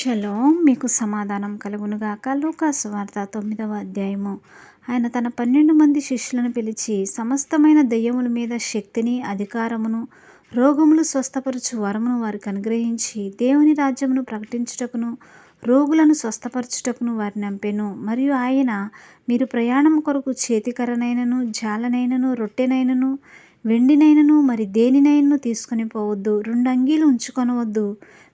Shalom మీకు సమాధానం కలుగునుగాక. లూకా సువార్త 9వ అధ్యాయము. ఆయన తన 12 మంది శిష్యులను పిలిచి సమస్తమైన దెయ్యముల మీద శక్తిని అధికారమును రోగములు స్వస్థపరచు వరమును వారికి అనుగ్రహించి దేవుని రాజ్యమును ప్రకటించుటకును రోగులను స్వస్థపరచుటకును వారిని నంపెను. మరియు ఆయన, మీరు ప్రయాణం కొరకు చేతికర్రనైనను జాలనైనను రొట్టెనైనను వెండినైనను మరి దేనినైనను తీసుకొని పోవద్దు. 2 అంగీలు ఉంచుకొనవద్దు.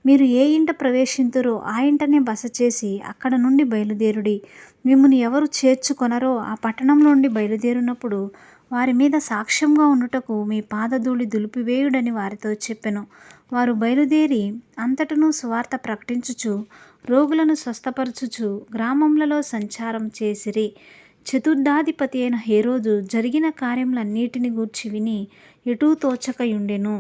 మీరు ఏ ఇంట ప్రవేశింతురో ఆ ఇంటనే బస చేసి అక్కడ నుండి బయలుదేరుడి. మిమ్మును ఎవరు చేర్చుకొనరో ఆ పట్టణంలో నుండి బయలుదేరినప్పుడు వారి మీద సాక్ష్యంగా ఉండుటకు మీ పాదధూళి దులిపివేయుడని వారితో చెప్పెను. వారు బయలుదేరి అంతటను సువార్త ప్రకటించుచు రోగులను స్వస్థపరచుచు గ్రామములలో సంచారం చేసిరి. చతుర్థాధిపతి అయిన హేరోదు జరిగిన కార్యములన్నిటిని గూర్చి విని ఎటూ తోచకయుండెను.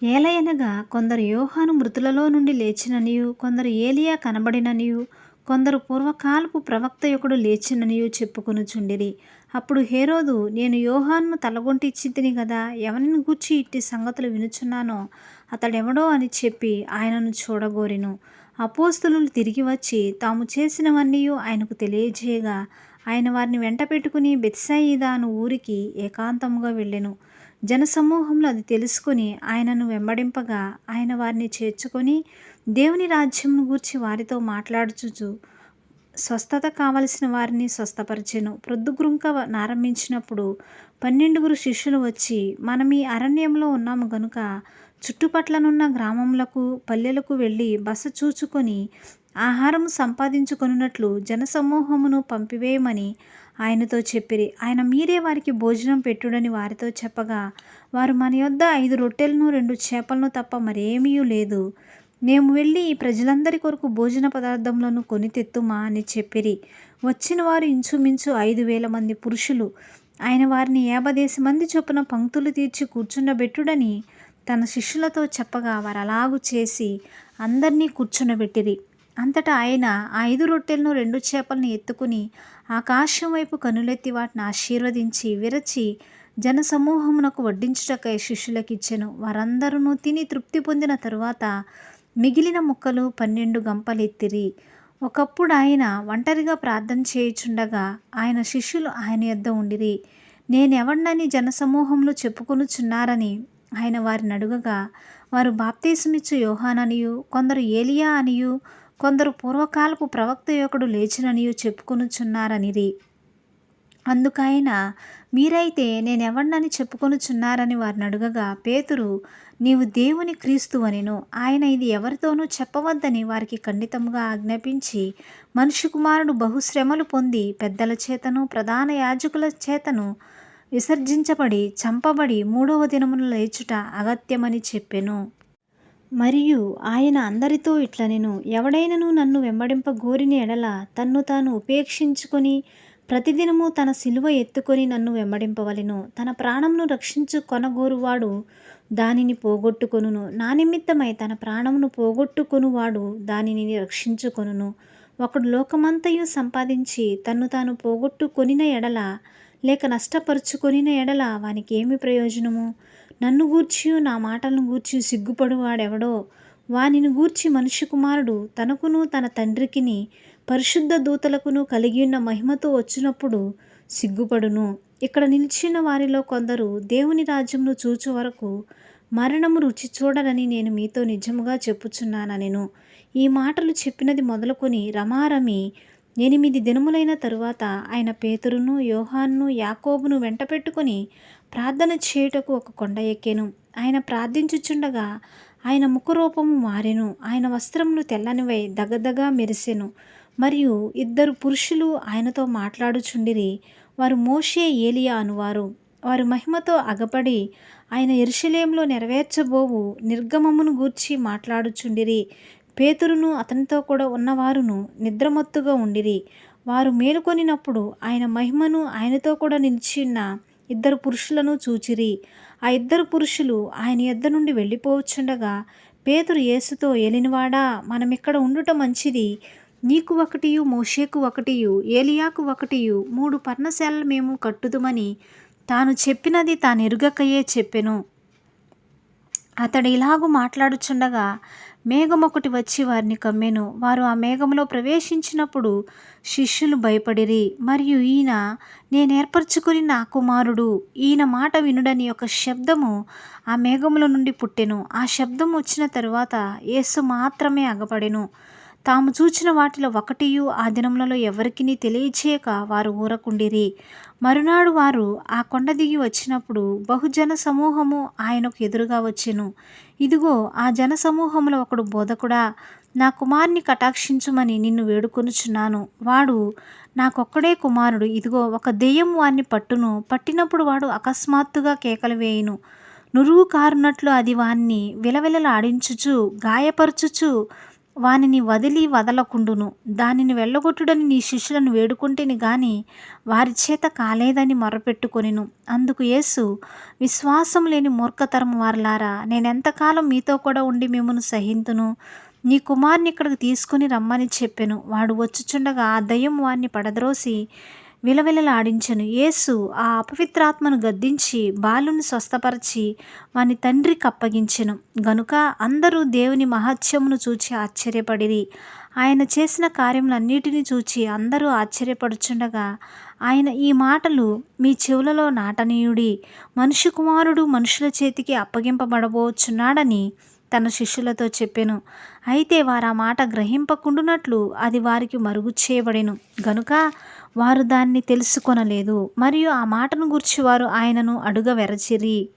ఏలయనగా కొందరు యోహాను మృతులలో నుండి లేచిననియు, కొందరు ఏలియా కనబడిననియు, కొందరు పూర్వకాలపు ప్రవక్త ఒకడు లేచిననియు చెప్పుకొనుచుండిరి. అప్పుడు హేరోదు, నేను యోహానును తలగొంటిచ్చితిని గదా, ఎవరిని గూర్చి ఇట్టి సంగతులు వినుచున్నానో అతడెవడో అని చెప్పి ఆయనను చూడగోరెను. అపోస్తలులు తిరిగి వచ్చి తాము చేసినవన్నీయు ఆయనకు తెలియజేయగా ఆయన వారిని వెంట పెట్టుకుని బెత్సయిదా అను ఊరికి ఏకాంతముగా వెళ్ళెను. జనసమూహంలో అది తెలుసుకుని ఆయనను వెంబడింపగా ఆయన వారిని చేర్చుకొని దేవుని రాజ్యమును గూర్చి వారితో మాట్లాడుచుచు స్వస్థత కావలసిన వారిని స్వస్థపరిచెను. ప్రొద్దుగ్రుంక నారంభించినప్పుడు 12 శిష్యులు వచ్చి, మనం ఈ అరణ్యంలో ఉన్నాము గనుక చుట్టుపట్లనున్న గ్రామములకు పల్లెలకు వెళ్ళి బస చూచుకొని ఆహారము సంపాదించుకొనున్నట్లు జనసమూహమును పంపివేయమని ఆయనతో చెప్పిరి. ఆయన, మీరే వారికి భోజనం పెట్టుడని వారితో చెప్పగా వారు, మన యొద్ద 5 రొట్టెలను 2 చేపలను తప్ప మరేమీ లేదు. మేము వెళ్ళి ఈ ప్రజలందరి కొరకు భోజన పదార్థములను కొని తెత్తుమా అని చెప్పిరి. వచ్చిన వారు ఇంచుమించు 5,000 మంది పురుషులు. ఆయన వారిని 50 మంది చొప్పున పంక్తులు తీర్చి కూర్చుండబెట్టుడని తన శిష్యులతో చెప్పగా వారు అలాగు చేసి అందరినీ కూర్చుండబెట్టిరి. అంతటా ఆయన ఆ 5 రొట్టెలను 2 చేపలను ఎత్తుకుని ఆకాశం వైపు కనులెత్తి వాటిని ఆశీర్వదించి విరచి జనసమూహమునకు వడ్డించుటకై శిష్యులకిచ్చెను. వారందరూ తిని తృప్తి పొందిన తరువాత మిగిలిన ముక్కలు 12 గంపలెత్తిరి. ఒకప్పుడు ఆయన ఒంటరిగా ప్రార్థన చేయుచుండగా ఆయన శిష్యులు ఆయన యొద్ద ఉండిరి. నేనెవడినని జనసమూహంలో చెప్పుకొనుచున్నారని ఆయన వారిని అడుగగా వారు, బాప్తిసమిచ్చు యోహాననియు, కొందరు ఏలియా అనియు, కొందరు పూర్వకాలపు ప్రవక్త ఒకడు లేచిననియు చెప్పుకొనుచున్నారనిరి. అందుకైన, మీరైతే నేనెవడినని చెప్పుకొనుచున్నారని వారిని అడుగగా పేతురు, నీవు దేవుని క్రీస్తు అనెను. ఆయన ఇది ఎవరితోనూ చెప్పవద్దని వారికి ఖండితముగా ఆజ్ఞాపించి, మనుష్య కుమారుడు బహుశ్రమలు పొంది పెద్దల చేతను ప్రధాన యాజకుల చేతను విసర్జించబడి చంపబడి 3వ దినమున లేచుట అగత్యమని చెప్పెను. మరియు ఆయన అందరితో ఇట్లనెను, ఎవడైనను నన్ను వెంబడింప గోరిన ఎడల తన్ను తాను ఉపేక్షించుకొని ప్రతిదినము తన సిలువ ఎత్తుకొని నన్ను వెంబడింపవలెను. తన ప్రాణమును రక్షించు కొనగోరువాడు దానిని పోగొట్టుకొనును. నా నిమిత్తమై తన ప్రాణమును పోగొట్టుకొనువాడు దానిని రక్షించుకొనును. ఒకడు లోకమంతయు సంపాదించి తన్ను తాను పోగొట్టుకొనిన ఎడల లేక నష్టపరుచుకొనిన ఎడల వానికి ఏమి ప్రయోజనము? నన్ను గూర్చియు నా మాటలను గూర్చి సిగ్గుపడువాడెవడో వానిని గూర్చి మనుష్య కుమారుడు తనకును తన తండ్రికిని పరిశుద్ధ దూతలకును కలిగియున్న మహిమతో వచ్చినప్పుడు సిగ్గుపడును. ఇక్కడ నిలిచిన వారిలో కొందరు దేవుని రాజ్యమును చూచు వరకు మరణము రుచి చూడరని నేను మీతో నిజముగా చెప్పుచున్నానెను. ఈ మాటలు చెప్పినది మొదలుకొని రమారమి 8 దినములైన తరువాత ఆయన పేతురును యోహానును యాకోబును వెంట పెట్టుకుని ప్రార్థన చేయుటకు ఒక కొండ ఎక్కెను. ఆయన ప్రార్థించుచుండగా ఆయన ముఖరూపము మారెను. ఆయన వస్త్రములు తెల్లనివై దగదగా మెరిసెను. మరియు 2 పురుషులు ఆయనతో మాట్లాడుచుండిరి. వారు మోషే, ఏలియా అనువారు. వారు మహిమతో అగపడి ఆయన యెరూషలేములో నెరవేర్చబోవు నిర్గమమును గూర్చి మాట్లాడుచుండిరి. పేతురును అతనితో కూడా ఉన్నవారును నిద్రమత్తుగా ఉండిరి. వారు మేలుకొనినప్పుడు ఆయన మహిమను ఆయనతో కూడా నిలిచియున్న 2 పురుషులను చూచిరి. ఆ 2 పురుషులు ఆయన యొద్ద నుండి వెళ్ళిపోవచ్చుండగా పేతురు యేసుతో, ఏలినవాడా, మనమిక్కడ ఉండుట మంచిది. నీకు ఒకటియు, మోషేకు ఒకటియు, ఏలియాకు ఒకటియు 3 పర్ణశాలలు మేము కట్టుదుమని తాను చెప్పినది తానెరుగకయే చెప్పెను. అతడు ఇలాగు మాట్లాడుచుండగా మేఘం ఒకటి వచ్చి వారిని కమ్మెను. వారు ఆ మేఘంలో ప్రవేశించినప్పుడు శిష్యులు భయపడిరి. మరియు ఈయన నేనేర్పరచుకుని నా కుమారుడు, ఈయన మాట వినుడని ఒక శబ్దము ఆ మేఘములో నుండి పుట్టెను. ఆ శబ్దం వచ్చిన తరువాత యేసు మాత్రమే అగపడెను. తాము చూచిన వాటిలో ఒకటియు ఆ దినములలో ఎవరికిని తెలియచేయక వారు ఊరకుండిరి. మరునాడు వారు ఆ కొండ దిగి వచ్చినప్పుడు బహుజన సమూహము ఆయనకు ఎదురుగా వచ్చెను. ఇదిగో ఆ జన సమూహములో ఒకడు, బోధకుడా, నా కుమారుని కటాక్షించుమని నిన్ను వేడుకొనుచున్నాను. వాడు నాకొక్కడే కుమారుడు. ఇదిగో ఒక దెయ్యం వాణ్ణి పట్టును. పట్టినప్పుడు వాడు అకస్మాత్తుగా కేకలు వేయును. నురుగు కారునట్లు అది వాణ్ణి విలవిలలాడించుచు గాయపరచుచు వానిని వదలకుండును. దానిని వెళ్ళగొట్టుడని నీ శిష్యులను వేడుకుంటేని గాని వారి చేత కాలేదని మొర్రపెట్టుకొనెను. అందుకు యేసు, విశ్వాసం లేని మూర్ఖతరము వారలారా, నేనెంతకాలం మీతో కూడా ఉండి మిమ్మును సహింతును? నీ కుమారుని ఇక్కడికి తీసుకుని రమ్మని చెప్పెను. వాడు వచ్చుచుండగా ఆ దయ్యం వాణ్ణి పడద్రోసి విలవిలలాడించెను. యేసు ఆ అపవిత్రాత్మను గద్దించి బాలుని స్వస్థపరచి వాని తండ్రికి అప్పగించెను. గనుక అందరూ దేవుని మహత్యమును చూచి ఆశ్చర్యపడిరి. ఆయన చేసిన కార్యములన్నిటినీ చూచి అందరూ ఆశ్చర్యపడుచుండగా ఆయన ఈ మాటలు మీ చెవులలో నాటనీయుడి. మనుష్య కుమారుడు మనుషుల చేతికి అప్పగింపబడబోచున్నాడని తన శిష్యులతో చెప్పెను. అయితే వారు ఆ మాట గ్రహింపకుండునట్లు అది వారికి మరుగు చేయబడెను గనుక వారు దాన్ని తెలుసుకొనలేదు. మరియు ఆ మాటను గూర్చి వారు ఆయనను అడుగవెరచిరి.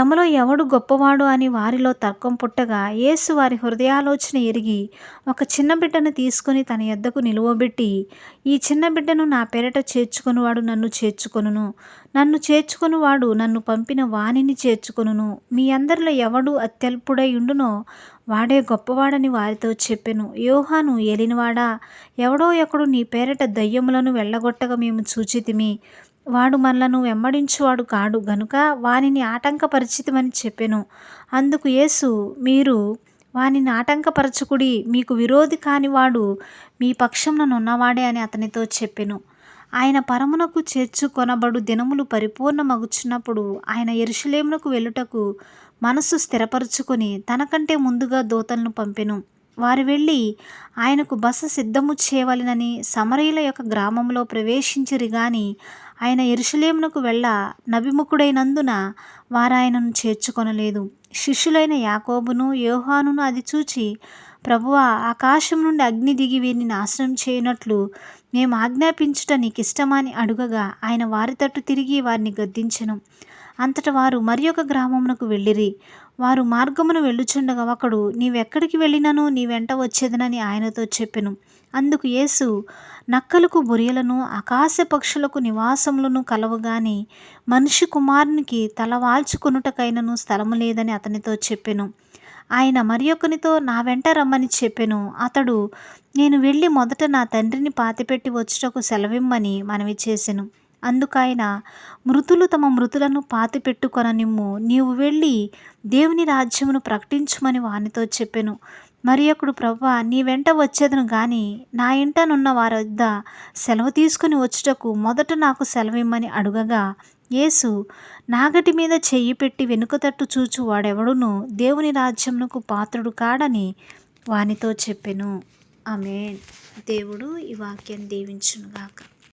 తమలో ఎవడు గొప్పవాడు అని వారిలో తర్కం పుట్టగా యేసు వారి హృదయాలోచన ఎరిగి ఒక చిన్న బిడ్డను తీసుకుని తన యొద్దకు నిలువబెట్టి, ఈ చిన్న బిడ్డను నా పేరట చేర్చుకొనువాడు నన్ను చేర్చుకొనును, నన్ను చేర్చుకొనువాడు నన్ను పంపిన వానిని చేర్చుకొనును. మీ అందరిలో ఎవడు అత్యల్పుడై ఉండునో వాడే గొప్పవాడని వారితో చెప్పెను. యోహాను, ఏలినవాడా, ఎవడో ఒకడు నీ పేరట దయ్యములను వెళ్ళగొట్టగా మేము చూచితిమి. వాడు మనలను వెంబడించువాడు కాడు గనుక వానిని ఆటంకపరిచితిమని చెప్పెను. అందుకు యేసు, మీరు వానిని ఆటంకపరచుకుడి, మీకు విరోధి కానివాడు మీ పక్షముననున్నవాడే అని అతనితో చెప్పెను. ఆయన పరమునకు చేర్చుకొనబడు దినములు పరిపూర్ణమగుచున్నప్పుడు ఆయన యెరూషలేమునకు వెళ్ళుటకు మనసు స్థిరపరచుకొని తనకంటే ముందుగా దూతలను పంపెను. వారు వెళ్ళి ఆయనకు బస సిద్ధము చేయవలెనని సమరయుల యొక్క గ్రామంలో ప్రవేశించిరి గాని ఆయన యెరూషలేమునకు నభిముఖుడైనందున వారాయనను చేర్చుకొనలేదు. శిష్యులైన యాకోబును యోహానును అది చూచి, ప్రభువా, ఆకాశం నుండి అగ్ని దిగి వీరిని నాశనం చేయునట్లు మేము ఆజ్ఞాపించుట నీకిష్టమా అని అడుగగా ఆయన వారి తట్టు తిరిగి వారిని గద్దించెను. అంతట వారు మరి ఒక గ్రామమునకు వెళ్ళిరి. వారు మార్గమున వెళ్ళుచుండగా ఒకడు, నీవెక్కడికి వెళ్ళినను నీ వెంట వచ్చేదనని ఆయనతో చెప్పెను. అందుకు యేసు, నక్కలకు బొరియలను ఆకాశ పక్షులకు నివాసములను కలవు గాని మనిషి కుమారునికి తలవాల్చుకొనుటకైనను స్థలము లేదని అతనితో చెప్పెను. ఆయన మరి ఒకనితో, నా వెంట రమ్మని చెప్పెను. అతడు, నేను వెళ్ళి మొదట నా తండ్రిని పాతిపెట్టి వచ్చుటకు సెలవిమ్మని మనవి చేసెను. అందుకైన, మృతులు తమ మృతులను పాతిపెట్టుకొననిమ్ము, నీవు వెళ్ళి దేవుని రాజ్యమును ప్రకటించుమని వానితో చెప్పెను. మరి ఒకడు, ప్రభువా, నీ వెంట వచ్చేదను గాని నా ఇంటనున్న వారి వద్ద సెలవు తీసుకుని వచ్చుటకు మొదట నాకు సెలవిమ్మని అడుగగా యేసు, నాగటి మీద చెయ్యి పెట్టి వెనుక తట్టు చూచు వాడెవడును దేవుని రాజ్యమునకు పాత్రుడు కాడని వానితో చెప్పెను. ఆమేన్. దేవుడు ఈ వాక్యాన్ని దీవించునుగాక.